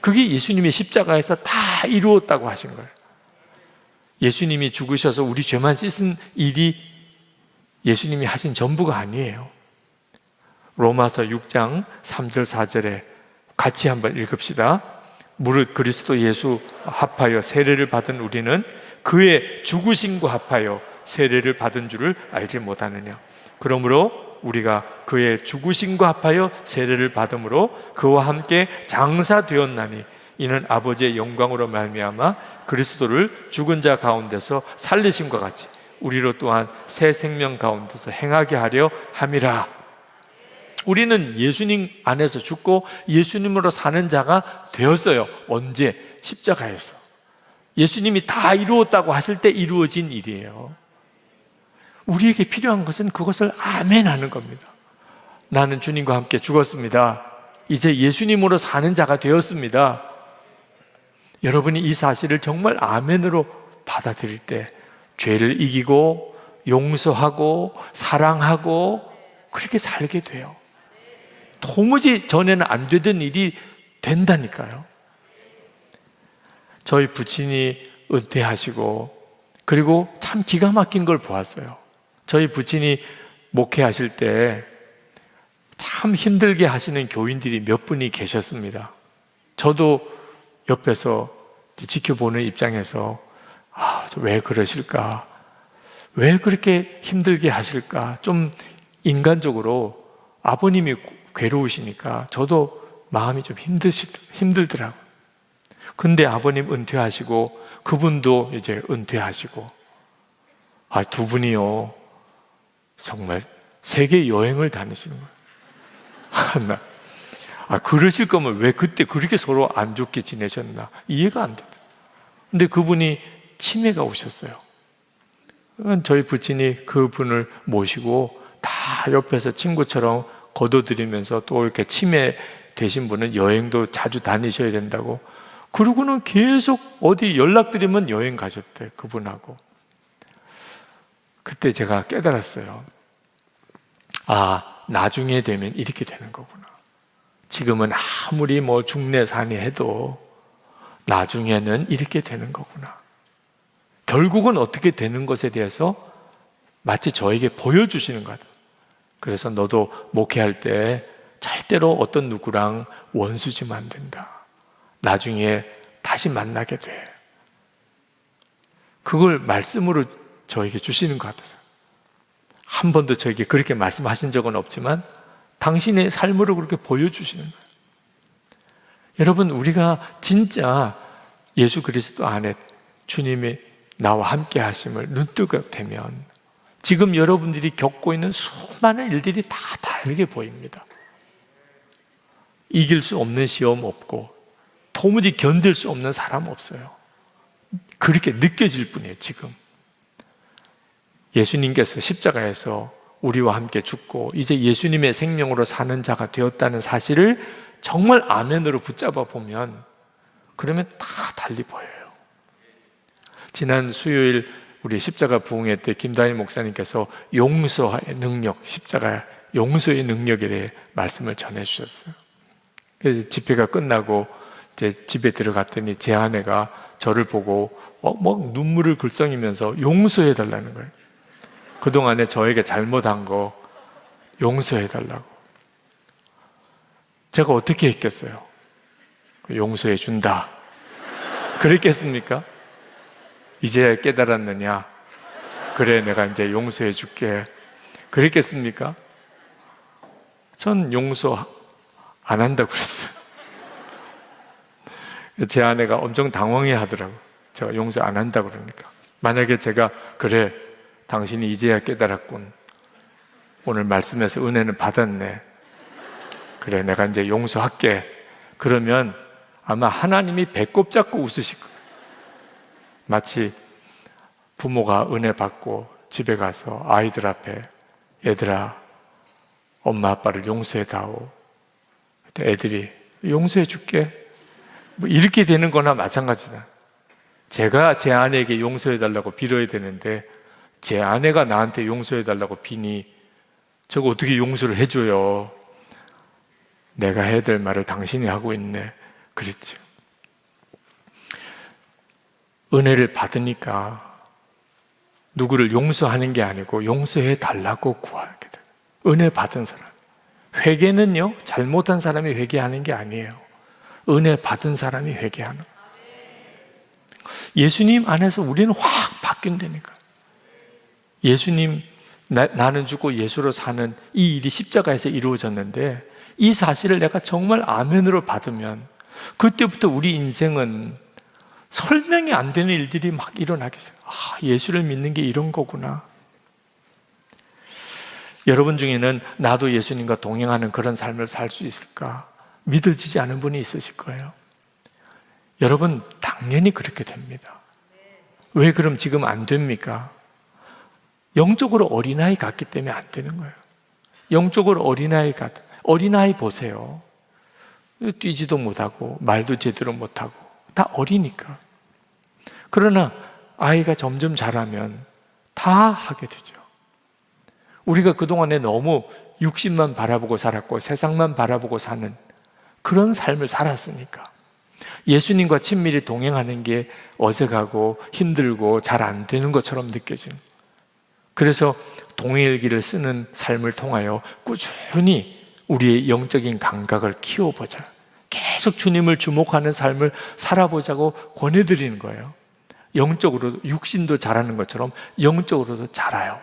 그게 예수님이 십자가에서 다 이루었다고 하신 거예요. 예수님이 죽으셔서 우리 죄만 씻은 일이 예수님이 하신 전부가 아니에요. 로마서 6장 3절 4절에 같이 한번 읽읍시다. 무릇 그리스도 예수 합하여 세례를 받은 우리는 그의 죽으심과 합하여 세례를 받은 줄을 알지 못하느냐. 그러므로 우리가 그의 죽으심과 합하여 세례를 받음으로 그와 함께 장사되었나니 이는 아버지의 영광으로 말미암아 그리스도를 죽은 자 가운데서 살리심과 같이 우리로 또한 새 생명 가운데서 행하게 하려 함이라. 우리는 예수님 안에서 죽고 예수님으로 사는 자가 되었어요. 언제? 십자가에서. 예수님이 다 이루었다고 하실 때 이루어진 일이에요. 우리에게 필요한 것은 그것을 아멘 하는 겁니다. 나는 주님과 함께 죽었습니다. 이제 예수님으로 사는 자가 되었습니다. 여러분이 이 사실을 정말 아멘으로 받아들일 때 죄를 이기고 용서하고 사랑하고 그렇게 살게 돼요. 도무지 전에는 안 되던 일이 된다니까요. 저희 부친이 은퇴하시고 그리고 참 기가 막힌 걸 보았어요. 저희 부친이 목회하실 때 참 힘들게 하시는 교인들이 몇 분이 계셨습니다. 저도 옆에서 지켜보는 입장에서 왜 그러실까? 왜 그렇게 힘들게 하실까? 좀 인간적으로 아버님이 괴로우시니까 저도 마음이 좀 힘들더라고요. 근데 아버님 은퇴하시고 그분도 이제 은퇴하시고 두 분이요 정말 세계 여행을 다니시는 거예요. 그러실 거면 왜 그때 그렇게 서로 안 좋게 지내셨나 이해가 안 된다. 근데 그분이 치매가 오셨어요. 저희 부친이 그분을 모시고 다 옆에서 친구처럼 거둬들이면서 또 이렇게 치매 되신 분은 여행도 자주 다니셔야 된다고. 그러고는 계속 어디 연락드리면 여행 가셨대, 그분하고. 그때 제가 깨달았어요. 아, 나중에 되면 이렇게 되는 거구나. 지금은 아무리 뭐 중내산이 해도 나중에는 이렇게 되는 거구나. 결국은 어떻게 되는 것에 대해서 마치 저에게 보여주시는 것 같아요. 그래서 너도 목회할 때 절대로 어떤 누구랑 원수지면 안 된다. 나중에 다시 만나게 돼. 그걸 말씀으로 저에게 주시는 것 같아서. 한 번도 저에게 그렇게 말씀하신 적은 없지만 당신의 삶으로 그렇게 보여주시는 거예요. 여러분, 우리가 진짜 예수 그리스도 안에 주님이 나와 함께 하심을 눈뜨게 되면 지금 여러분들이 겪고 있는 수많은 일들이 다 다르게 보입니다. 이길 수 없는 시험 없고 도무지 견딜 수 없는 사람 없어요. 그렇게 느껴질 뿐이에요. 지금 예수님께서 십자가에서 우리와 함께 죽고 이제 예수님의 생명으로 사는 자가 되었다는 사실을 정말 아멘으로 붙잡아 보면 그러면 다 달리 보여요. 지난 수요일 우리 십자가 부흥회 때 김다희 목사님께서 용서의 능력, 십자가 용서의 능력에 대해 말씀을 전해주셨어요. 그래서 집회가 끝나고 이제 집에 들어갔더니 제 아내가 저를 보고 막 눈물을 글썽이면서 용서해달라는 거예요. 그동안에 저에게 잘못한 거 용서해달라고. 제가 어떻게 했겠어요? 용서해 준다. 그랬겠습니까? 이제야 깨달았느냐? 그래, 내가 이제 용서해 줄게. 그랬겠습니까? 전 용서 안 한다고 그랬어요. 제 아내가 엄청 당황해 하더라고요. 제가 용서 안 한다고 그러니까. 만약에 제가 그래, 당신이 이제야 깨달았군. 오늘 말씀에서 은혜는 받았네. 그래, 내가 이제 용서할게. 그러면 아마 하나님이 배꼽 잡고 웃으실 거예요. 마치 부모가 은혜 받고 집에 가서 아이들 앞에 얘들아, 엄마 아빠를 용서해다오. 애들이 용서해 줄게. 뭐 이렇게 되는 거나 마찬가지다. 제가 제 아내에게 용서해 달라고 빌어야 되는데 제 아내가 나한테 용서해 달라고 비니 저거 어떻게 용서를 해줘요? 내가 해야 될 말을 당신이 하고 있네. 그랬죠. 은혜를 받으니까 누구를 용서하는 게 아니고 용서해 달라고 구하게 돼요. 은혜 받은 사람. 회개는요, 잘못한 사람이 회개하는 게 아니에요. 은혜 받은 사람이 회개하는 거예요. 예수님 안에서 우리는 확 바뀐다니까. 예수님, 나는 죽고 예수로 사는 이 일이 십자가에서 이루어졌는데 이 사실을 내가 정말 아멘으로 받으면 그때부터 우리 인생은 설명이 안 되는 일들이 막 일어나게 돼요. 아, 예수를 믿는 게 이런 거구나. 여러분 중에는 나도 예수님과 동행하는 그런 삶을 살 수 있을까? 믿어지지 않은 분이 있으실 거예요. 여러분, 당연히 그렇게 됩니다. 왜 그럼 지금 안 됩니까? 영적으로 어린아이 같기 때문에 안 되는 거예요. 영적으로 어린아이 보세요. 뛰지도 못하고 말도 제대로 못하고 다 어리니까. 그러나 아이가 점점 자라면 다 하게 되죠. 우리가 그동안에 너무 육신만 바라보고 살았고 세상만 바라보고 사는 그런 삶을 살았으니까 예수님과 친밀히 동행하는 게 어색하고 힘들고 잘 안 되는 것처럼 느껴지는. 그래서 동행일기를 쓰는 삶을 통하여 꾸준히 우리의 영적인 감각을 키워보자. 계속 주님을 주목하는 삶을 살아보자고 권해드리는 거예요. 영적으로도, 육신도 자라는 것처럼 영적으로도 자라요.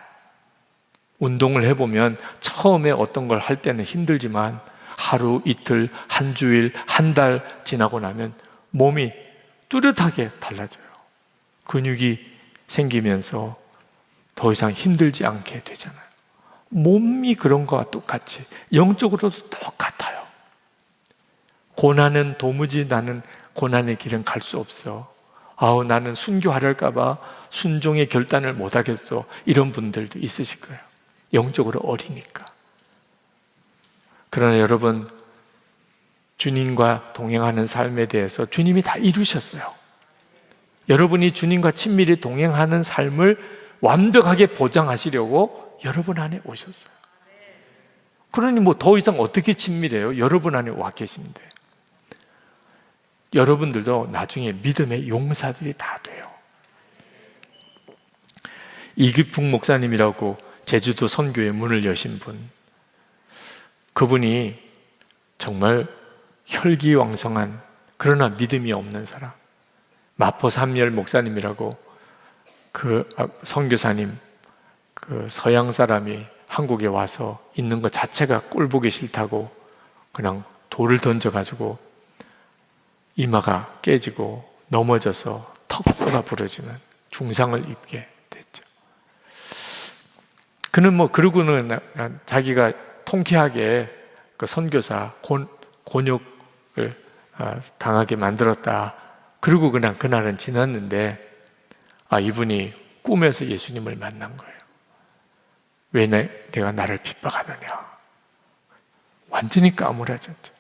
운동을 해보면 처음에 어떤 걸 할 때는 힘들지만 하루, 이틀, 한 주일, 한 달 지나고 나면 몸이 뚜렷하게 달라져요. 근육이 생기면서 더 이상 힘들지 않게 되잖아요. 몸이 그런 거와 똑같이 영적으로도 똑같아요. 고난은 도무지 나는 고난의 길은 갈 수 없어. 아우, 나는 순교하랄까봐 순종의 결단을 못하겠어. 이런 분들도 있으실 거예요. 영적으로 어리니까. 그러나 여러분, 주님과 동행하는 삶에 대해서 주님이 다 이루셨어요. 여러분이 주님과 친밀히 동행하는 삶을 완벽하게 보장하시려고 여러분 안에 오셨어요. 그러니 뭐 더 이상 어떻게 친밀해요? 여러분 안에 와 계신데. 여러분들도 나중에 믿음의 용사들이 다 돼요. 이기풍 목사님이라고 제주도 선교의 문을 여신 분, 그분이 정말 혈기왕성한 그러나 믿음이 없는 사람, 마포 삼열 목사님이라고 그 선교사님, 그 서양 사람이 한국에 와서 있는 것 자체가 꼴보기 싫다고 그냥 돌을 던져가지고 이마가 깨지고 넘어져서 턱뼈가 부러지는 중상을 입게 됐죠. 그는 뭐 그러고는 자기가 통쾌하게 그 선교사 곤욕을 당하게 만들었다. 그리고 그냥 그날은 지났는데, 이분이 꿈에서 예수님을 만난 거예요. 왜 내가 나를 핍박하느냐. 완전히 까무라졌죠.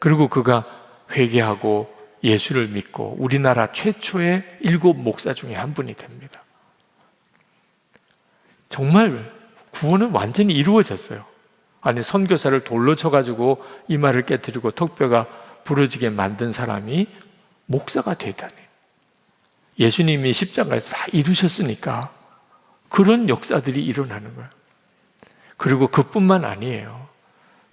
그리고 그가 회개하고 예수를 믿고 우리나라 최초의 7 목사 중에 한 분이 됩니다. 정말 구원은 완전히 이루어졌어요. 아니, 선교사를 돌로 쳐가지고 이마를 깨뜨리고 턱뼈가 부러지게 만든 사람이 목사가 되다니. 예수님이 십자가에서 다 이루셨으니까 그런 역사들이 일어나는 거예요. 그리고 그뿐만 아니에요.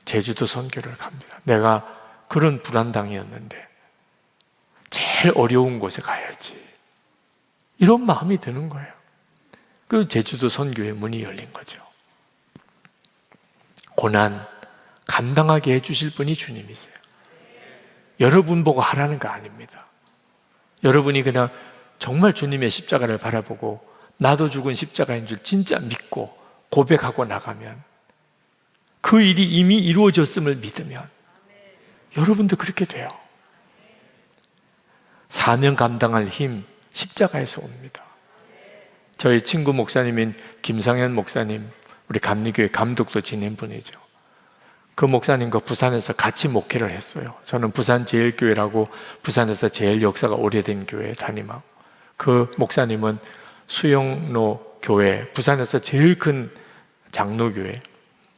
제주도 선교를 갑니다. 내가 그런 불안당이었는데 제일 어려운 곳에 가야지. 이런 마음이 드는 거예요. 그 제주도 선교의 문이 열린 거죠. 고난 감당하게 해주실 분이 주님이세요. 여러분 보고 하라는 거 아닙니다. 여러분이 그냥 정말 주님의 십자가를 바라보고 나도 죽은 십자가인 줄 진짜 믿고 고백하고 나가면, 그 일이 이미 이루어졌음을 믿으면 여러분도 그렇게 돼요. 사명 감당할 힘 십자가에서 옵니다. 저희 친구 목사님인 김상현 목사님, 우리 감리교회 감독도 지낸 분이죠. 그 목사님과 부산에서 같이 목회를 했어요. 저는 부산제일교회라고 부산에서 제일 역사가 오래된 교회에 담임하고, 그 목사님은 수영로 교회, 부산에서 제일 큰 장로교회,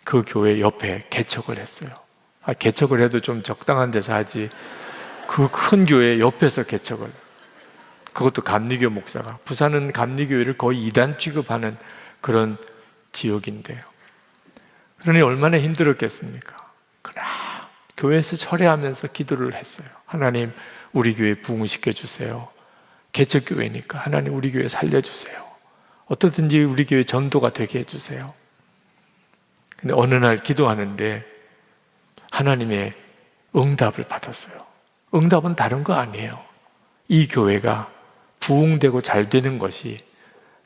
그 교회 옆에 개척을 했어요. 개척을 해도 좀 적당한 데서 하지, 그 큰 교회 옆에서 개척을, 그것도 감리교 목사가. 부산은 감리교회를 거의 이단 취급하는 그런 지역인데요. 그러니 얼마나 힘들었겠습니까? 그러나 교회에서 철회하면서 기도를 했어요. 하나님, 우리 교회 부흥시켜 주세요. 개척교회니까 하나님 우리 교회 살려주세요. 어떻든지 우리 교회 전도가 되게 해주세요. 근데 어느 날 기도하는데 하나님의 응답을 받았어요. 응답은 다른 거 아니에요. 이 교회가 부흥되고 잘 되는 것이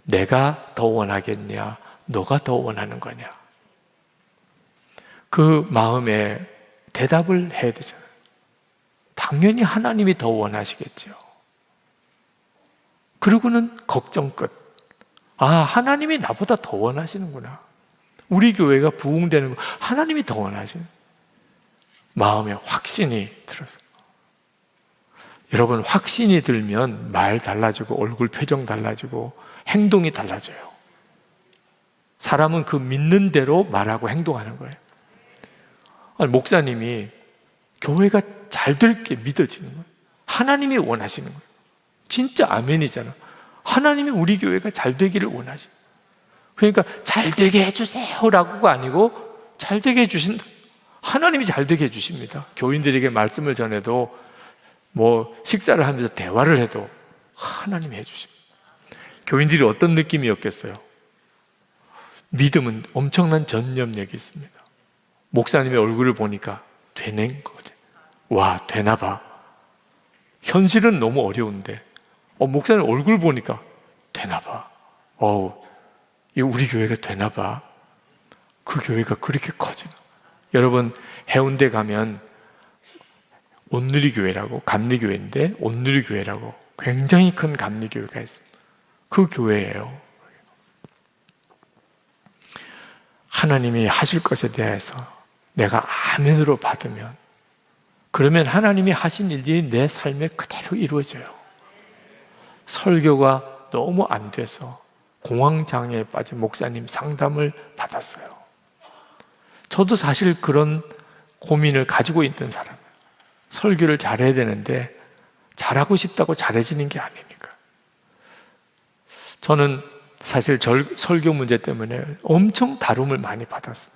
내가 더 원하겠냐, 너가 더 원하는 거냐. 그 마음에 대답을 해야 되잖아요. 당연히 하나님이 더 원하시겠죠. 그리고는 걱정 끝. 하나님이 나보다 더 원하시는구나. 우리 교회가 부흥되는 거 하나님이 더 원하시는, 마음에 확신이 들어서. 여러분, 확신이 들면 말 달라지고 얼굴 표정 달라지고 행동이 달라져요. 사람은 그 믿는 대로 말하고 행동하는 거예요. 목사님이 교회가 잘 될 게 믿어지는 거예요. 하나님이 원하시는 거예요. 진짜 아멘이잖아. 하나님이 우리 교회가 잘 되기를 원하시는 거예요. 그러니까 잘 되게 해주세요 라고가 아니고 잘 되게 해주신다. 하나님이 잘 되게 해주십니다. 교인들에게 말씀을 전해도 뭐 식사를 하면서 대화를 해도 하나님이 해주십니다. 교인들이 어떤 느낌이었겠어요? 믿음은 엄청난 전념력이 있습니다. 목사님의 얼굴을 보니까 되는 거죠. 와, 되나 봐. 현실은 너무 어려운데 목사님 얼굴 보니까 되나 봐. 이거 우리 교회가 되나 봐. 그 교회가 그렇게 커지나. 여러분, 해운대 가면 온누리 교회라고, 감리교회인데 온누리 교회라고 굉장히 큰 감리교회가 있습니다. 그 교회예요. 하나님이 하실 것에 대해서 내가 아멘으로 받으면, 그러면 하나님이 하신 일들이 내 삶에 그대로 이루어져요. 설교가 너무 안 돼서 공황장애에 빠진 목사님 상담을 받았어요. 저도 사실 그런 고민을 가지고 있던 사람이에요. 설교를 잘해야 되는데 잘하고 싶다고 잘해지는 게 아니니까. 저는 사실 설교 문제 때문에 엄청 다룸을 많이 받았습니다.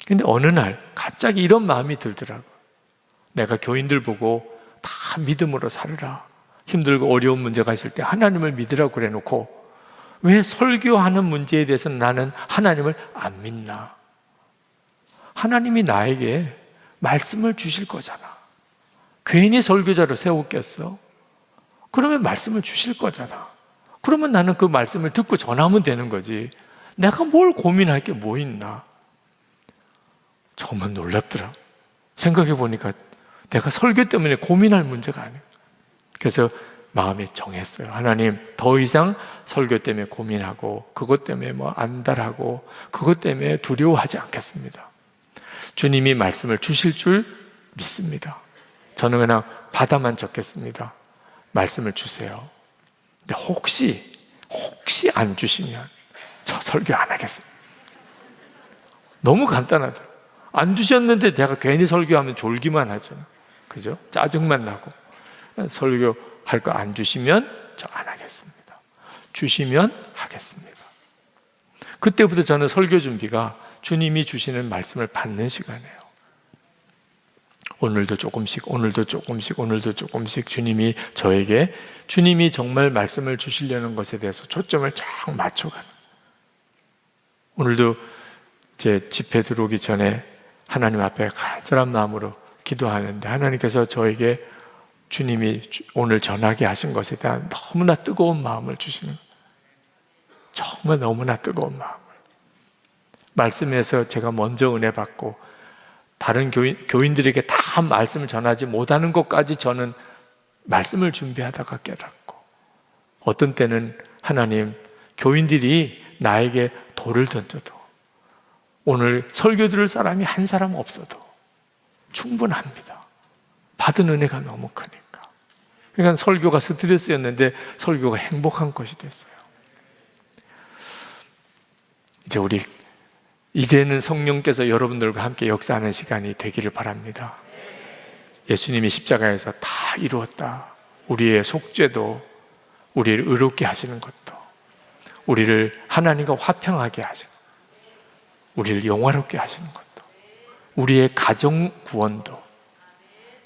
근데 어느 날 갑자기 이런 마음이 들더라고요. 내가 교인들 보고 다 믿음으로 살으라, 힘들고 어려운 문제가 있을 때 하나님을 믿으라고 그래 놓고 왜 설교하는 문제에 대해서는 나는 하나님을 안 믿나? 하나님이 나에게 말씀을 주실 거잖아. 괜히 설교자로 세웠겠어? 그러면 말씀을 주실 거잖아. 그러면 나는 그 말씀을 듣고 전하면 되는 거지. 내가 뭘 고민할 게 뭐 있나? 정말 놀랍더라. 생각해 보니까 내가 설교 때문에 고민할 문제가 아니에요. 그래서 마음에 정했어요. 하나님, 더 이상 설교 때문에 고민하고 그것 때문에 뭐 안달하고 그것 때문에 두려워하지 않겠습니다. 주님이 말씀을 주실 줄 믿습니다. 저는 그냥 받아만 적겠습니다. 말씀을 주세요. 근데 혹시 안 주시면 저 설교 안 하겠습니다. 너무 간단하더라고요. 안 주셨는데 내가 괜히 설교하면 졸기만 하잖아요. 그죠? 짜증만 나고. 설교할 거 안 주시면 저 안 하겠습니다. 주시면 하겠습니다. 그때부터 저는 설교 준비가 주님이 주시는 말씀을 받는 시간이에요. 오늘도 조금씩, 오늘도 조금씩, 오늘도 조금씩 주님이 저에게, 주님이 정말 말씀을 주시려는 것에 대해서 초점을 쫙 맞춰가는. 오늘도 제 집회 들어오기 전에 하나님 앞에 간절한 마음으로 기도하는데 하나님께서 저에게 주님이 오늘 전하게 하신 것에 대한 너무나 뜨거운 마음을 주시는 거예요. 정말 너무나 뜨거운 마음을. 말씀에서 제가 먼저 은혜 받고 다른 교인들에게 다 말씀을 전하지 못하는 것까지 저는 말씀을 준비하다가 깨닫고, 어떤 때는 하나님, 교인들이 나에게 돌을 던져도 오늘 설교 들을 사람이 한 사람 없어도 충분합니다. 받은 은혜가 너무 크니까. 그러니까 설교가 스트레스였는데 설교가 행복한 것이 됐어요. 이제는 성령께서 여러분들과 함께 역사하는 시간이 되기를 바랍니다. 예수님이 십자가에서 다 이루었다. 우리의 속죄도, 우리를 의롭게 하시는 것도, 우리를 하나님과 화평하게 하시는, 우리를 영화롭게 하시는 것도, 우리의 가정 구원도,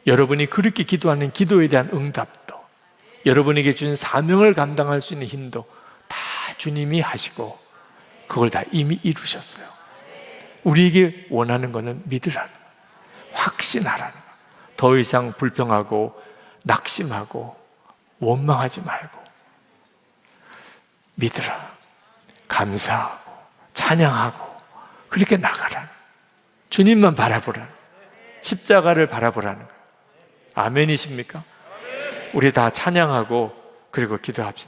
여러분이 그렇게 기도하는 기도에 대한 응답도, 여러분에게 주신 사명을 감당할 수 있는 힘도 다 주님이 하시고 그걸 다 이미 이루셨어요. 우리에게 원하는 것은 믿으라는 거예요. 확신하라는 거예요. 더 이상 불평하고 낙심하고 원망하지 말고 믿으라, 감사하고 찬양하고 그렇게 나가라. 주님만 바라보라는 거예요. 십자가를 바라보라는 거예요. 아멘이십니까? 우리 다 찬양하고 그리고 기도합시다.